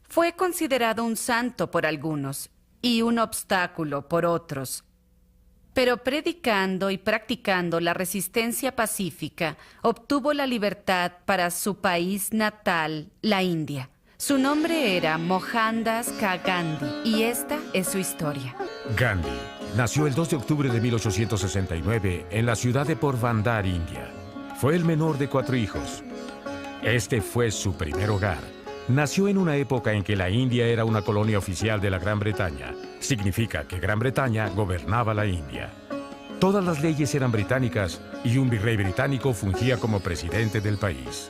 Fue considerado un santo por algunos y un obstáculo por otros. Pero predicando y practicando la resistencia pacífica, obtuvo la libertad para su país natal, la India. Su nombre era Mohandas K. Gandhi y esta es su historia. Gandhi nació el 2 de octubre de 1869 en la ciudad de Porbandar, India. Fue el menor de 4 hijos. Este fue su primer hogar. Nació en una época en que la India era una colonia oficial de la Gran Bretaña. Significa que Gran Bretaña gobernaba la India. Todas las leyes eran británicas y un virrey británico fungía como presidente del país.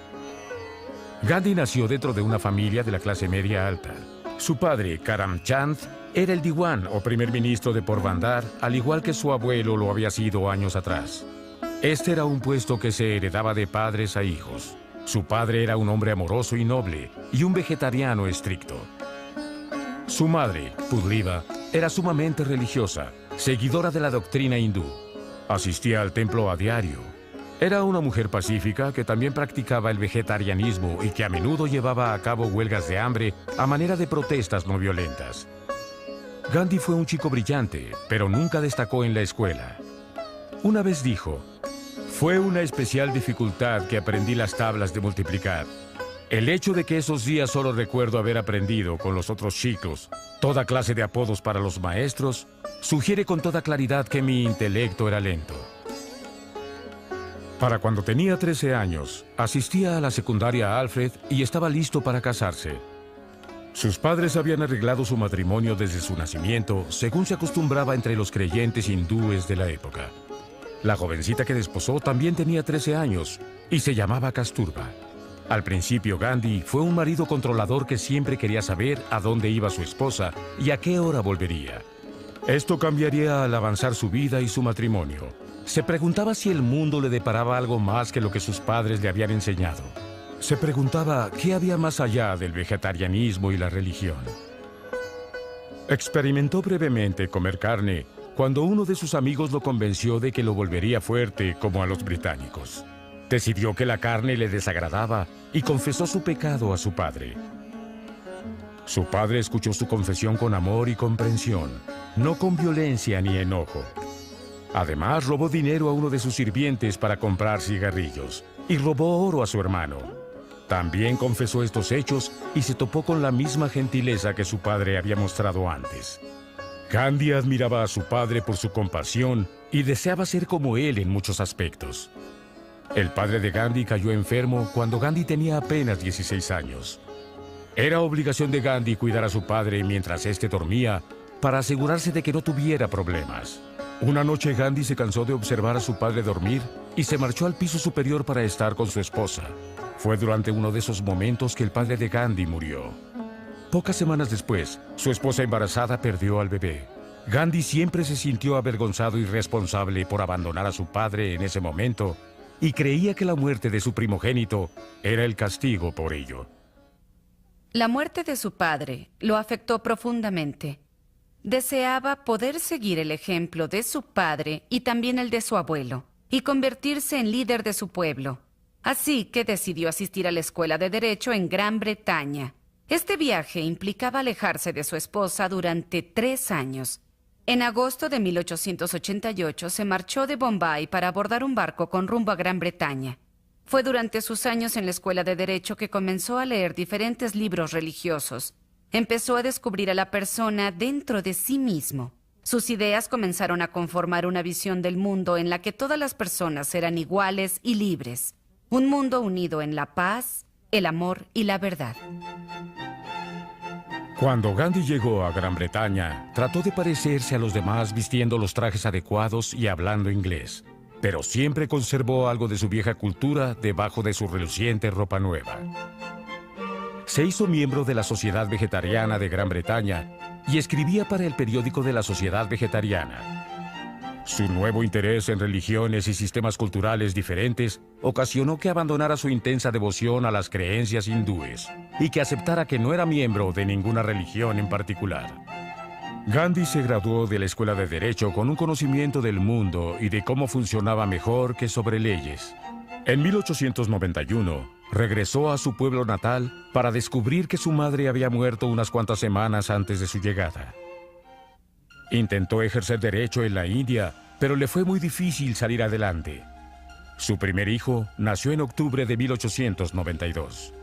Gandhi nació dentro de una familia de la clase media alta. Su padre, Karamchand, era el Diwan o primer ministro de Porbandar, al igual que su abuelo lo había sido años atrás. Este era un puesto que se heredaba de padres a hijos. Su padre era un hombre amoroso y noble, y un vegetariano estricto. Su madre, Pudliva, era sumamente religiosa, seguidora de la doctrina hindú. Asistía al templo a diario. Era una mujer pacífica que también practicaba el vegetarianismo y que a menudo llevaba a cabo huelgas de hambre a manera de protestas no violentas. Gandhi fue un chico brillante, pero nunca destacó en la escuela. Una vez dijo: "Fue una especial dificultad que aprendí las tablas de multiplicar. El hecho de que esos días solo recuerdo haber aprendido con los otros chicos toda clase de apodos para los maestros, sugiere con toda claridad que mi intelecto era lento". Para cuando tenía 13 años, asistía a la secundaria Alfred y estaba listo para casarse. Sus padres habían arreglado su matrimonio desde su nacimiento, según se acostumbraba entre los creyentes hindúes de la época. La jovencita que desposó también tenía 13 años y se llamaba Kasturba. Al principio, Gandhi fue un marido controlador que siempre quería saber a dónde iba su esposa y a qué hora volvería. Esto cambiaría al avanzar su vida y su matrimonio. Se preguntaba si el mundo le deparaba algo más que lo que sus padres le habían enseñado. Se preguntaba qué había más allá del vegetarianismo y la religión. Experimentó brevemente comer carne cuando uno de sus amigos lo convenció de que lo volvería fuerte como a los británicos. Decidió que la carne le desagradaba y confesó su pecado a su padre. Su padre escuchó su confesión con amor y comprensión, no con violencia ni enojo. Además, robó dinero a uno de sus sirvientes para comprar cigarrillos y robó oro a su hermano. También confesó estos hechos y se topó con la misma gentileza que su padre había mostrado antes. Gandhi admiraba a su padre por su compasión y deseaba ser como él en muchos aspectos. El padre de Gandhi cayó enfermo cuando Gandhi tenía apenas 16 años. Era obligación de Gandhi cuidar a su padre mientras éste dormía para asegurarse de que no tuviera problemas. Una noche Gandhi se cansó de observar a su padre dormir y se marchó al piso superior para estar con su esposa. Fue durante uno de esos momentos que el padre de Gandhi murió. Pocas semanas después, su esposa embarazada perdió al bebé. Gandhi siempre se sintió avergonzado y responsable por abandonar a su padre en ese momento y creía que la muerte de su primogénito era el castigo por ello. La muerte de su padre lo afectó profundamente. Deseaba poder seguir el ejemplo de su padre y también el de su abuelo, y convertirse en líder de su pueblo. Así que decidió asistir a la escuela de Derecho en Gran Bretaña. Este viaje implicaba alejarse de su esposa durante 3 años. En agosto de 1888 se marchó de Bombay para abordar un barco con rumbo a Gran Bretaña. Fue durante sus años en la escuela de Derecho que comenzó a leer diferentes libros religiosos. Empezó a descubrir a la persona dentro de sí mismo. Sus ideas comenzaron a conformar una visión del mundo en la que todas las personas eran iguales y libres. Un mundo unido en la paz, el amor y la verdad. Cuando Gandhi llegó a Gran Bretaña, trató de parecerse a los demás vistiendo los trajes adecuados y hablando inglés, pero siempre conservó algo de su vieja cultura debajo de su reluciente ropa nueva. Se hizo miembro de la Sociedad Vegetariana de Gran Bretaña y escribía para el periódico de la Sociedad Vegetariana. Su nuevo interés en religiones y sistemas culturales diferentes ocasionó que abandonara su intensa devoción a las creencias hindúes y que aceptara que no era miembro de ninguna religión en particular. Gandhi se graduó de la Escuela de Derecho con un conocimiento del mundo y de cómo funcionaba mejor que sobre leyes. En 1891, regresó a su pueblo natal para descubrir que su madre había muerto unas cuantas semanas antes de su llegada. Intentó ejercer derecho en la India, pero le fue muy difícil salir adelante. Su primer hijo nació en octubre de 1892.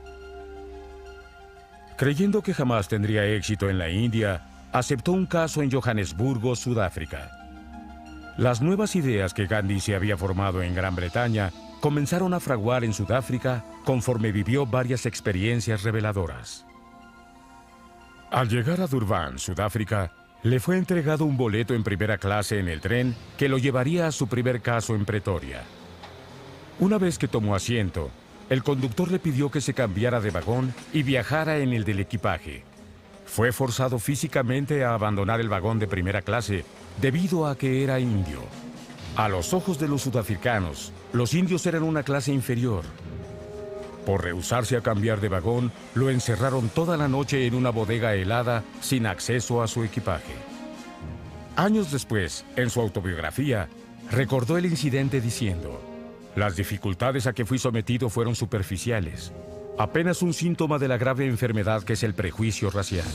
Creyendo que jamás tendría éxito en la India, aceptó un caso en Johannesburgo, Sudáfrica. Las nuevas ideas que Gandhi se había formado en Gran Bretaña comenzaron a fraguar en Sudáfrica conforme vivió varias experiencias reveladoras. Al llegar a Durban, Sudáfrica, le fue entregado un boleto en primera clase en el tren que lo llevaría a su primer caso en Pretoria. Una vez que tomó asiento, el conductor le pidió que se cambiara de vagón y viajara en el del equipaje. Fue forzado físicamente a abandonar el vagón de primera clase debido a que era indio. A los ojos de los sudafricanos, los indios eran una clase inferior. Por rehusarse a cambiar de vagón, lo encerraron toda la noche en una bodega helada sin acceso a su equipaje. Años después, en su autobiografía, recordó el incidente diciendo: "Las dificultades a que fui sometido fueron superficiales, apenas un síntoma de la grave enfermedad que es el prejuicio racial".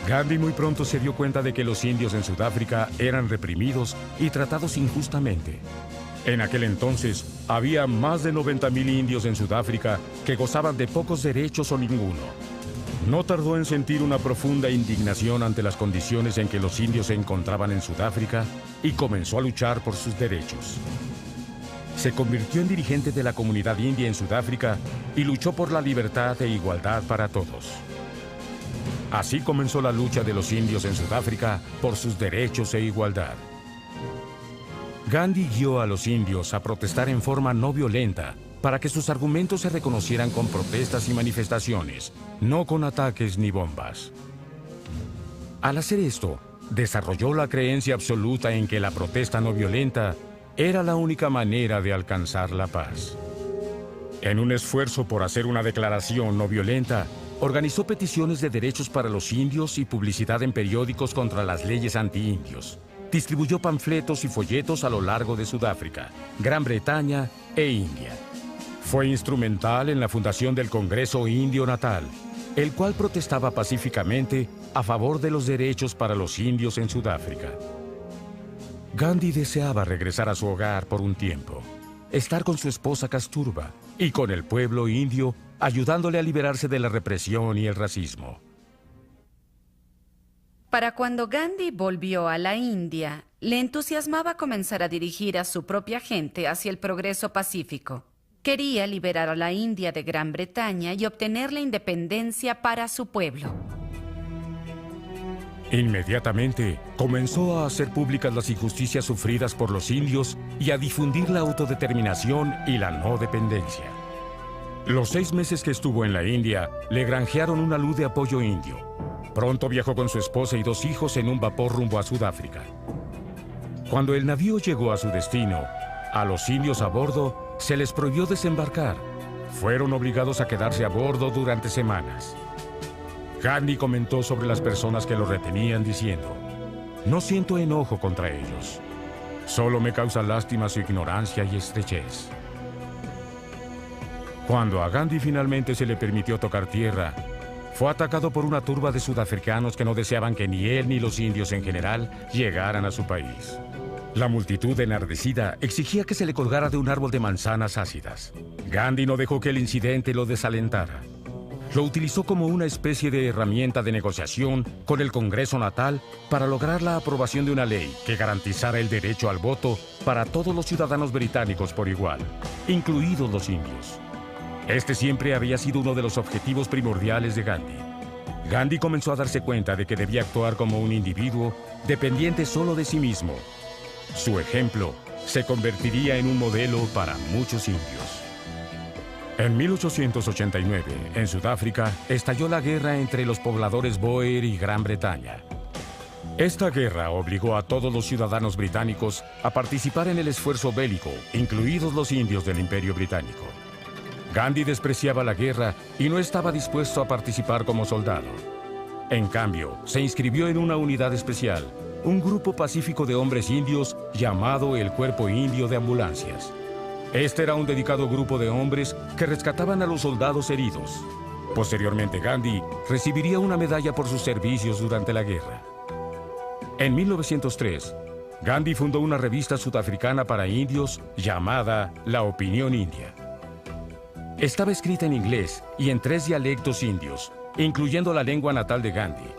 Gandhi muy pronto se dio cuenta de que los indios en Sudáfrica eran reprimidos y tratados injustamente. En aquel entonces, había más de 90,000 indios en Sudáfrica que gozaban de pocos derechos o ninguno. No tardó en sentir una profunda indignación ante las condiciones en que los indios se encontraban en Sudáfrica y comenzó a luchar por sus derechos. Se convirtió en dirigente de la comunidad india en Sudáfrica y luchó por la libertad e igualdad para todos. Así comenzó la lucha de los indios en Sudáfrica por sus derechos e igualdad. Gandhi guió a los indios a protestar en forma no violenta para que sus argumentos se reconocieran con protestas y manifestaciones, no con ataques ni bombas. Al hacer esto, desarrolló la creencia absoluta en que la protesta no violenta era la única manera de alcanzar la paz. En un esfuerzo por hacer una declaración no violenta, organizó peticiones de derechos para los indios y publicidad en periódicos contra las leyes anti-indios. Distribuyó panfletos y folletos a lo largo de Sudáfrica, Gran Bretaña e India. Fue instrumental en la fundación del Congreso Indio Natal, el cual protestaba pacíficamente a favor de los derechos para los indios en Sudáfrica. Gandhi deseaba regresar a su hogar por un tiempo, estar con su esposa Kasturba y con el pueblo indio, ayudándole a liberarse de la represión y el racismo. Para cuando Gandhi volvió a la India, le entusiasmaba comenzar a dirigir a su propia gente hacia el progreso pacífico. Quería liberar a la India de Gran Bretaña y obtener la independencia para su pueblo. Inmediatamente, comenzó a hacer públicas las injusticias sufridas por los indios y a difundir la autodeterminación y la no dependencia. Los 6 meses que estuvo en la India, le granjearon una luz de apoyo indio. Pronto viajó con su esposa y 2 hijos en un vapor rumbo a Sudáfrica. Cuando el navío llegó a su destino, a los indios a bordo se les prohibió desembarcar. Fueron obligados a quedarse a bordo durante semanas. Gandhi comentó sobre las personas que lo retenían diciendo: "No siento enojo contra ellos. Solo me causa lástima su ignorancia y estrechez". Cuando a Gandhi finalmente se le permitió tocar tierra, fue atacado por una turba de sudafricanos que no deseaban que ni él ni los indios en general llegaran a su país. La multitud enardecida exigía que se le colgara de un árbol de manzanas ácidas. Gandhi no dejó que el incidente lo desalentara. Lo utilizó como una especie de herramienta de negociación con el Congreso Natal para lograr la aprobación de una ley que garantizara el derecho al voto para todos los ciudadanos británicos por igual, incluidos los indios. Este siempre había sido uno de los objetivos primordiales de Gandhi. Gandhi comenzó a darse cuenta de que debía actuar como un individuo dependiente solo de sí mismo. Su ejemplo se convertiría en un modelo para muchos indios. En 1889, en Sudáfrica, estalló la guerra entre los pobladores Boer y Gran Bretaña. Esta guerra obligó a todos los ciudadanos británicos a participar en el esfuerzo bélico, incluidos los indios del Imperio Británico. Gandhi despreciaba la guerra y no estaba dispuesto a participar como soldado. En cambio, se inscribió en una unidad especial, un grupo pacífico de hombres indios llamado el Cuerpo Indio de Ambulancias. Este era un dedicado grupo de hombres que rescataban a los soldados heridos. Posteriormente, Gandhi recibiría una medalla por sus servicios durante la guerra. En 1903, Gandhi fundó una revista sudafricana para indios llamada La Opinión India. Estaba escrita en inglés y en 3 dialectos indios, incluyendo la lengua natal de Gandhi.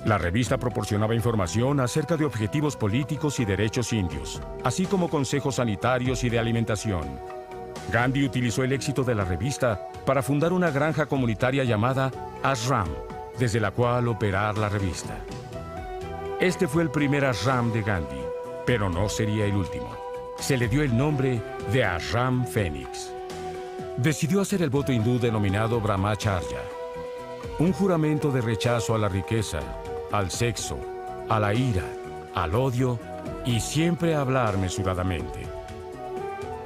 La revista proporcionaba información acerca de objetivos políticos y derechos indios, así como consejos sanitarios y de alimentación. Gandhi utilizó el éxito de la revista para fundar una granja comunitaria llamada Ashram, desde la cual operar la revista. Este fue el primer ashram de Gandhi, pero no sería el último. Se le dio el nombre de Ashram Phoenix. Decidió hacer el voto hindú denominado Brahmacharya, un juramento de rechazo a la riqueza, al sexo, a la ira, al odio y siempre hablar mesuradamente.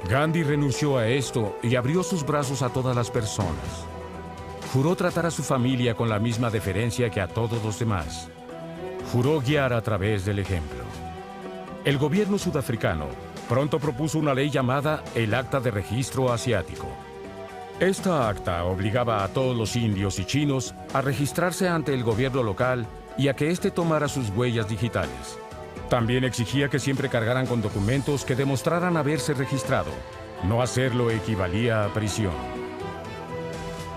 Gandhi renunció a esto y abrió sus brazos a todas las personas. Juró tratar a su familia con la misma deferencia que a todos los demás. Juró guiar a través del ejemplo. El gobierno sudafricano pronto propuso una ley llamada el Acta de Registro Asiático. Esta acta obligaba a todos los indios y chinos a registrarse ante el gobierno local y a que éste tomara sus huellas digitales. También exigía que siempre cargaran con documentos que demostraran haberse registrado. No hacerlo equivalía a prisión.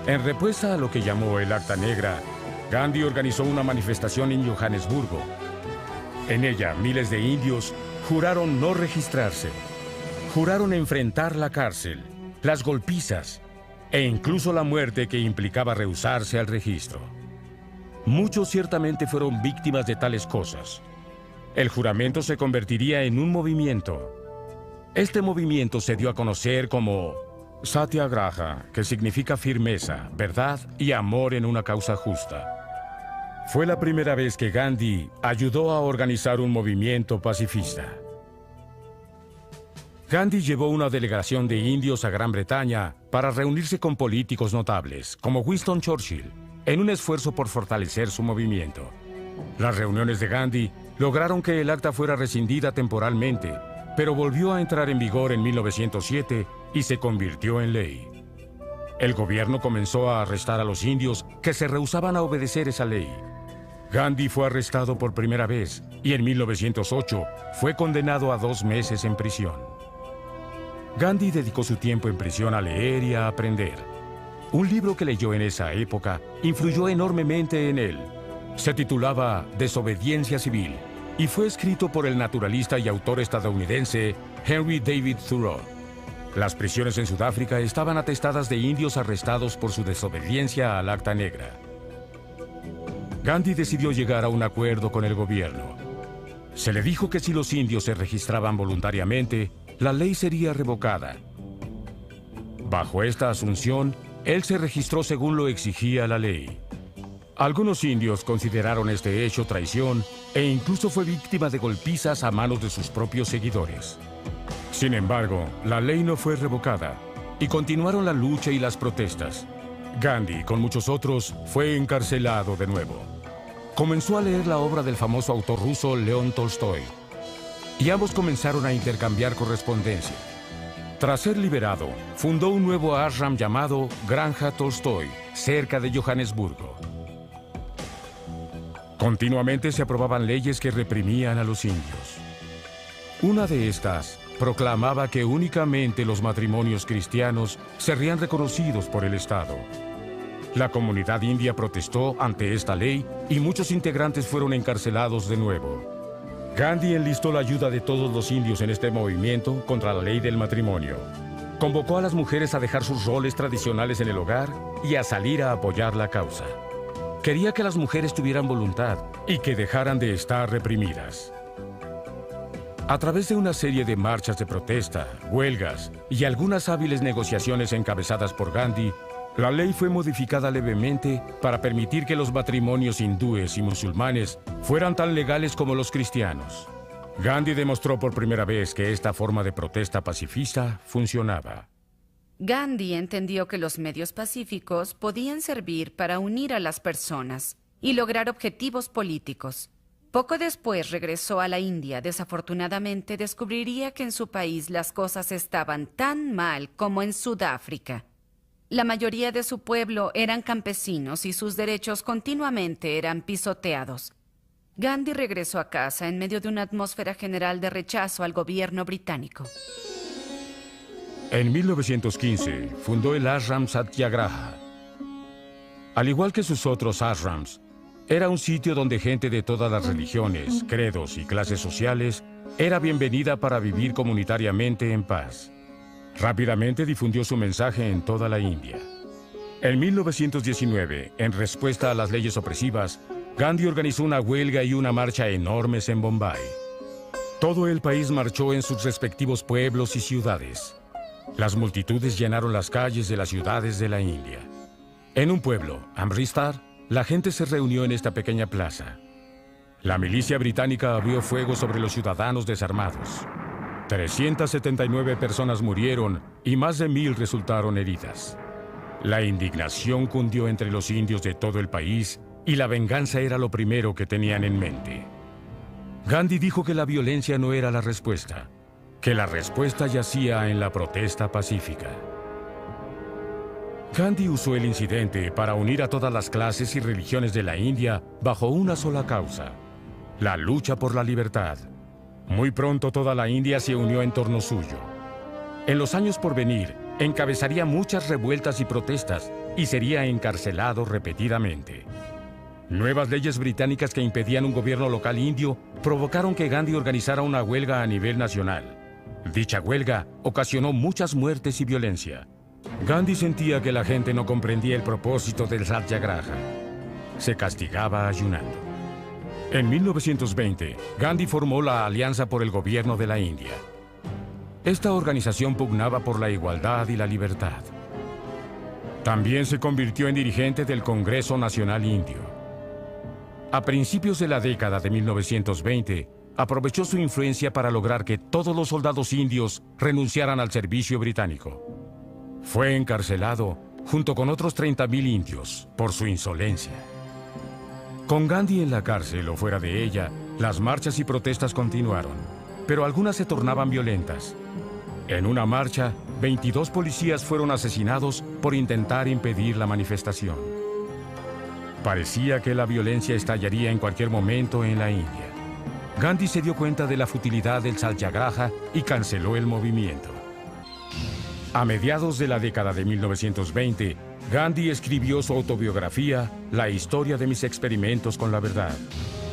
En respuesta a lo que llamó el Acta Negra, Gandhi organizó una manifestación en Johannesburgo. En ella, miles de indios juraron no registrarse. Juraron enfrentar la cárcel, las golpizas e incluso la muerte que implicaba rehusarse al registro. Muchos ciertamente fueron víctimas de tales cosas. El juramento se convertiría en un movimiento. Este movimiento se dio a conocer como Satyagraha, que significa firmeza, verdad y amor en una causa justa. Fue la primera vez que Gandhi ayudó a organizar un movimiento pacifista. Gandhi llevó una delegación de indios a Gran Bretaña para reunirse con políticos notables, como Winston Churchill, en un esfuerzo por fortalecer su movimiento. Las reuniones de Gandhi lograron que el acta fuera rescindida temporalmente, pero volvió a entrar en vigor en 1907 y se convirtió en ley. El gobierno comenzó a arrestar a los indios que se rehusaban a obedecer esa ley. Gandhi fue arrestado por primera vez y en 1908 fue condenado a 2 meses en prisión. Gandhi dedicó su tiempo en prisión a leer y a aprender. Un libro que leyó en esa época influyó enormemente en él. Se titulaba Desobediencia Civil y fue escrito por el naturalista y autor estadounidense Henry David Thoreau. Las prisiones en Sudáfrica estaban atestadas de indios arrestados por su desobediencia al Acta Negra. Gandhi decidió llegar a un acuerdo con el gobierno. Se le dijo que si los indios se registraban voluntariamente, la ley sería revocada. Bajo esta asunción, él se registró según lo exigía la ley. Algunos indios consideraron este hecho traición e incluso fue víctima de golpizas a manos de sus propios seguidores. Sin embargo, la ley no fue revocada y continuaron la lucha y las protestas. Gandhi, con muchos otros, fue encarcelado de nuevo. Comenzó a leer la obra del famoso autor ruso León Tolstoy, y ambos comenzaron a intercambiar correspondencia. Tras ser liberado, fundó un nuevo ashram llamado Granja Tolstoy, cerca de Johannesburgo. Continuamente se aprobaban leyes que reprimían a los indios. Una de estas proclamaba que únicamente los matrimonios cristianos serían reconocidos por el Estado. La comunidad india protestó ante esta ley y muchos integrantes fueron encarcelados de nuevo. Gandhi enlistó la ayuda de todos los indios en este movimiento contra la ley del matrimonio. Convocó a las mujeres a dejar sus roles tradicionales en el hogar y a salir a apoyar la causa. Quería que las mujeres tuvieran voluntad y que dejaran de estar reprimidas. A través de una serie de marchas de protesta, huelgas y algunas hábiles negociaciones encabezadas por Gandhi, la ley fue modificada levemente para permitir que los matrimonios hindúes y musulmanes fueran tan legales como los cristianos. Gandhi demostró por primera vez que esta forma de protesta pacifista funcionaba. Gandhi entendió que los medios pacíficos podían servir para unir a las personas y lograr objetivos políticos. Poco después regresó a la India. Desafortunadamente, descubriría que en su país las cosas estaban tan mal como en Sudáfrica. La mayoría de su pueblo eran campesinos y sus derechos continuamente eran pisoteados. Gandhi regresó a casa en medio de una atmósfera general de rechazo al gobierno británico. En 1915 fundó el Ashram Satyagraha. Al igual que sus otros ashrams, era un sitio donde gente de todas las religiones, credos y clases sociales era bienvenida para vivir comunitariamente en paz. Rápidamente difundió su mensaje en toda la India. En 1919, en respuesta a las leyes opresivas, Gandhi organizó una huelga y una marcha enormes en Bombay. Todo el país marchó en sus respectivos pueblos y ciudades. Las multitudes llenaron las calles de las ciudades de la India. En un pueblo, Amritsar, la gente se reunió en esta pequeña plaza. La milicia británica abrió fuego sobre los ciudadanos desarmados. 379 personas murieron y más de 1000 resultaron heridas. La indignación cundió entre los indios de todo el país y la venganza era lo primero que tenían en mente. Gandhi dijo que la violencia no era la respuesta, que la respuesta yacía en la protesta pacífica. Gandhi usó el incidente para unir a todas las clases y religiones de la India bajo una sola causa: la lucha por la libertad. Muy pronto toda la India se unió en torno suyo. En los años por venir, encabezaría muchas revueltas y protestas y sería encarcelado repetidamente. Nuevas leyes británicas que impedían un gobierno local indio provocaron que Gandhi organizara una huelga a nivel nacional. Dicha huelga ocasionó muchas muertes y violencia. Gandhi sentía que la gente no comprendía el propósito del Satyagraha. Se castigaba ayunando. En 1920, Gandhi formó la Alianza por el Gobierno de la India. Esta organización pugnaba por la igualdad y la libertad. También se convirtió en dirigente del Congreso Nacional Indio. A principios de la década de 1920, aprovechó su influencia para lograr que todos los soldados indios renunciaran al servicio británico. Fue encarcelado junto con otros 30.000 indios por su insolencia. Con Gandhi en la cárcel o fuera de ella, las marchas y protestas continuaron, pero algunas se tornaban violentas. En una marcha, 22 policías fueron asesinados por intentar impedir la manifestación. Parecía que la violencia estallaría en cualquier momento en la India. Gandhi se dio cuenta de la futilidad del Satyagraha y canceló el movimiento. A mediados de la década de 1920, Gandhi escribió su autobiografía, La historia de mis experimentos con la verdad.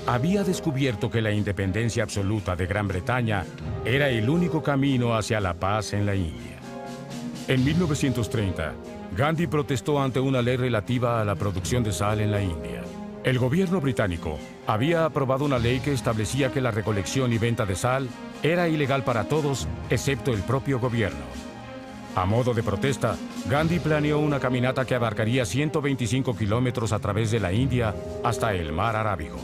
Había descubierto que la independencia absoluta de Gran Bretaña era el único camino hacia la paz en la India. En 1930, Gandhi protestó ante una ley relativa a la producción de sal en la India. El gobierno británico había aprobado una ley que establecía que la recolección y venta de sal era ilegal para todos, excepto el propio gobierno. A modo de protesta, Gandhi planeó una caminata que abarcaría 125 kilómetros a través de la India hasta el mar Arábigo.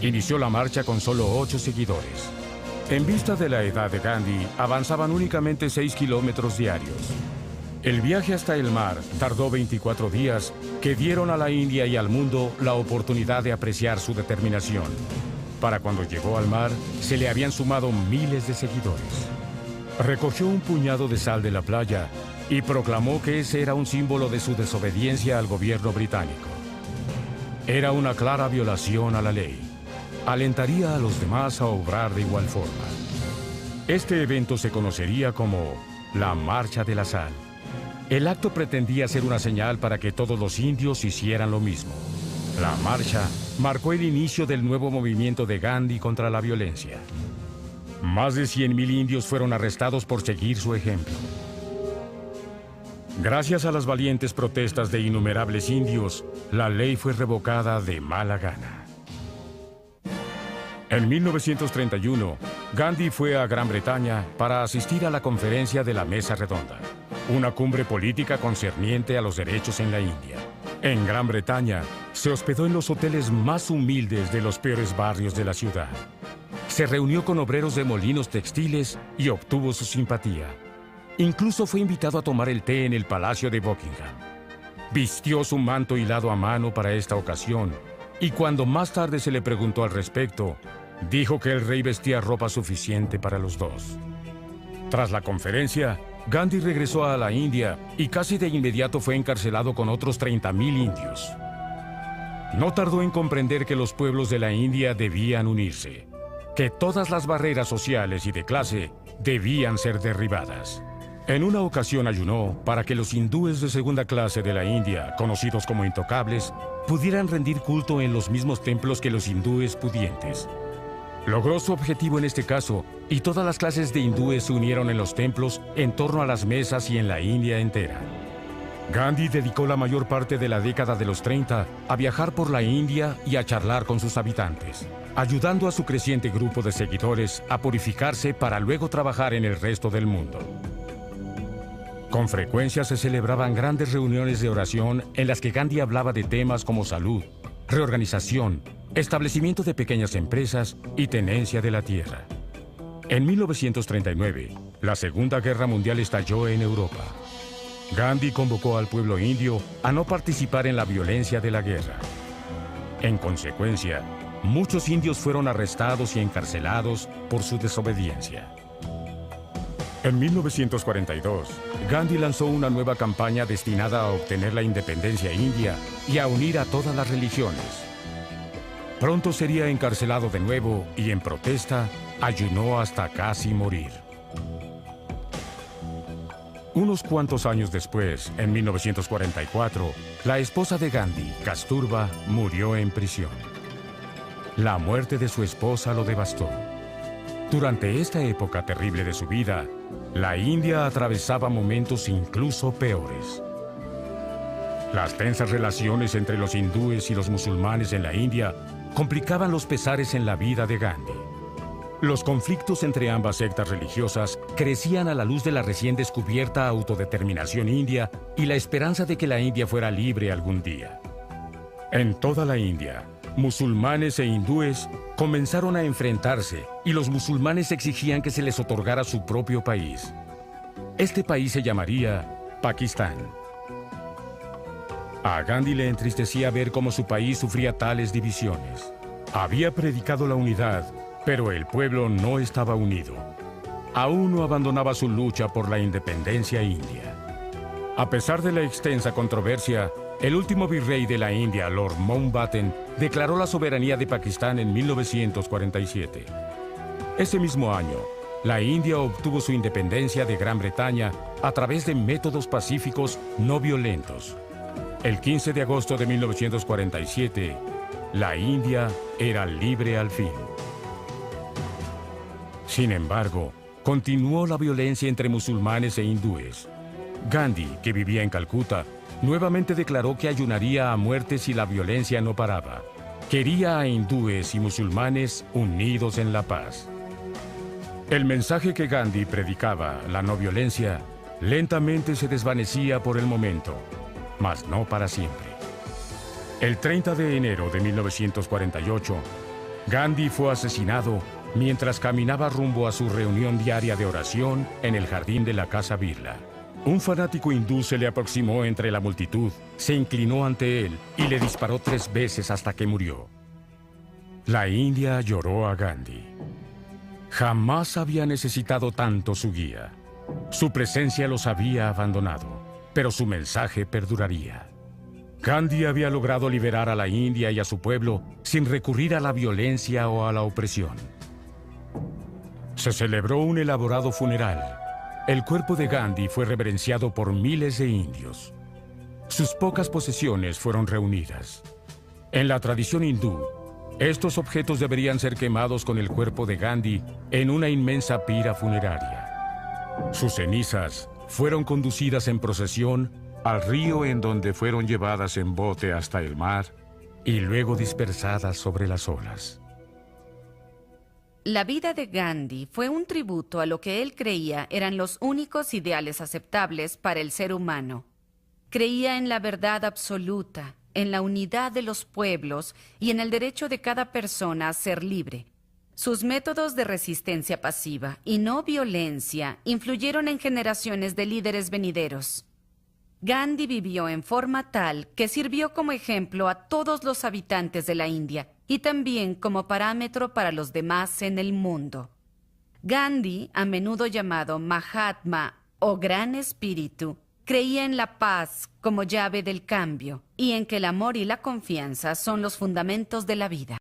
Inició la marcha con solo 8 seguidores. En vista de la edad de Gandhi, avanzaban únicamente 6 kilómetros diarios. El viaje hasta el mar tardó 24 días, que dieron a la India y al mundo la oportunidad de apreciar su determinación. Para cuando llegó al mar, se le habían sumado miles de seguidores. Recogió un puñado de sal de la playa y proclamó que ese era un símbolo de su desobediencia al gobierno británico. Era una clara violación a la ley. Alentaría a los demás a obrar de igual forma. Este evento se conocería como la Marcha de la Sal. El acto pretendía ser una señal para que todos los indios hicieran lo mismo. La marcha marcó el inicio del nuevo movimiento de Gandhi contra la violencia. Más de 100.000 indios fueron arrestados por seguir su ejemplo. Gracias a las valientes protestas de innumerables indios, la ley fue revocada de mala gana. En 1931, Gandhi fue a Gran Bretaña para asistir a la conferencia de la Mesa Redonda, una cumbre política concerniente a los derechos en la India. En Gran Bretaña, se hospedó en los hoteles más humildes de los peores barrios de la ciudad. Se reunió con obreros de molinos textiles y obtuvo su simpatía. Incluso fue invitado a tomar el té en el Palacio de Buckingham. Vistió su manto hilado a mano para esta ocasión Y cuando más tarde se le preguntó al respecto, dijo que el rey vestía ropa suficiente para los dos. Tras la conferencia, Gandhi regresó a la India y casi de inmediato fue encarcelado con otros 30,000 indios. No tardó en comprender que los pueblos de la India debían unirse, que todas las barreras sociales y de clase debían ser derribadas. En una ocasión ayunó para que los hindúes de segunda clase de la India, conocidos como intocables, pudieran rendir culto en los mismos templos que los hindúes pudientes. Logró su objetivo en este caso, y todas las clases de hindúes se unieron en los templos en torno a las mesas y en la India entera. Gandhi dedicó la mayor parte de la década de los 30 a viajar por la India y a charlar con sus habitantes, ayudando a su creciente grupo de seguidores a purificarse para luego trabajar en el resto del mundo. Con frecuencia se celebraban grandes reuniones de oración en las que Gandhi hablaba de temas como salud, reorganización, establecimiento de pequeñas empresas y tenencia de la tierra. En 1939, la Segunda Guerra Mundial estalló en Europa. Gandhi convocó al pueblo indio a no participar en la violencia de la guerra. En consecuencia, muchos indios fueron arrestados y encarcelados por su desobediencia. En 1942, Gandhi lanzó una nueva campaña destinada a obtener la independencia india y a unir a todas las religiones. Pronto sería encarcelado de nuevo y en protesta ayunó hasta casi morir. Unos cuantos años después, en 1944, la esposa de Gandhi, Kasturba, murió en prisión. La muerte de su esposa lo devastó. Durante esta época terrible de su vida, la India atravesaba momentos incluso peores. Las tensas relaciones entre los hindúes y los musulmanes en la India complicaban los pesares en la vida de Gandhi. Los conflictos entre ambas sectas religiosas crecían a la luz de la recién descubierta autodeterminación india y la esperanza de que la India fuera libre algún día. En toda la India, musulmanes e hindúes comenzaron a enfrentarse y los musulmanes exigían que se les otorgara su propio país. Este país se llamaría Pakistán. A Gandhi le entristecía ver cómo su país sufría tales divisiones. Había predicado la unidad, pero el pueblo no estaba unido. Aún no abandonaba su lucha por la independencia india. A pesar de la extensa controversia, el último virrey de la India, Lord Mountbatten, declaró la soberanía de Pakistán en 1947. Ese mismo año, la India obtuvo su independencia de Gran Bretaña a través de métodos pacíficos no violentos. El 15 de agosto de 1947, la India era libre al fin. Sin embargo, continuó la violencia entre musulmanes e hindúes. Gandhi, que vivía en Calcuta, nuevamente declaró que ayunaría a muerte si la violencia no paraba. Quería a hindúes y musulmanes unidos en la paz. El mensaje que Gandhi predicaba, la no violencia, lentamente se desvanecía por el momento, mas no para siempre. El 30 de enero de 1948, Gandhi fue asesinado mientras caminaba rumbo a su reunión diaria de oración en el jardín de la Casa Birla. Un fanático hindú se le aproximó entre la multitud, se inclinó ante él y le disparó 3 veces hasta que murió. La India lloró a Gandhi. Jamás había necesitado tanto su guía. Su presencia los había abandonado, pero su mensaje perduraría. Gandhi había logrado liberar a la India y a su pueblo sin recurrir a la violencia o a la opresión. Se celebró un elaborado funeral. El cuerpo de Gandhi fue reverenciado por miles de indios. Sus pocas posesiones fueron reunidas. En la tradición hindú, estos objetos deberían ser quemados con el cuerpo de Gandhi en una inmensa pira funeraria. Sus cenizas fueron conducidas en procesión al río en donde fueron llevadas en bote hasta el mar y luego dispersadas sobre las olas. La vida de Gandhi fue un tributo a lo que él creía eran los únicos ideales aceptables para el ser humano. Creía en la verdad absoluta, en la unidad de los pueblos y en el derecho de cada persona a ser libre. Sus métodos de resistencia pasiva y no violencia influyeron en generaciones de líderes venideros. Gandhi vivió en forma tal que sirvió como ejemplo a todos los habitantes de la India y también como parámetro para los demás en el mundo. Gandhi, a menudo llamado Mahatma o Gran Espíritu, creía en la paz como llave del cambio y en que el amor y la confianza son los fundamentos de la vida.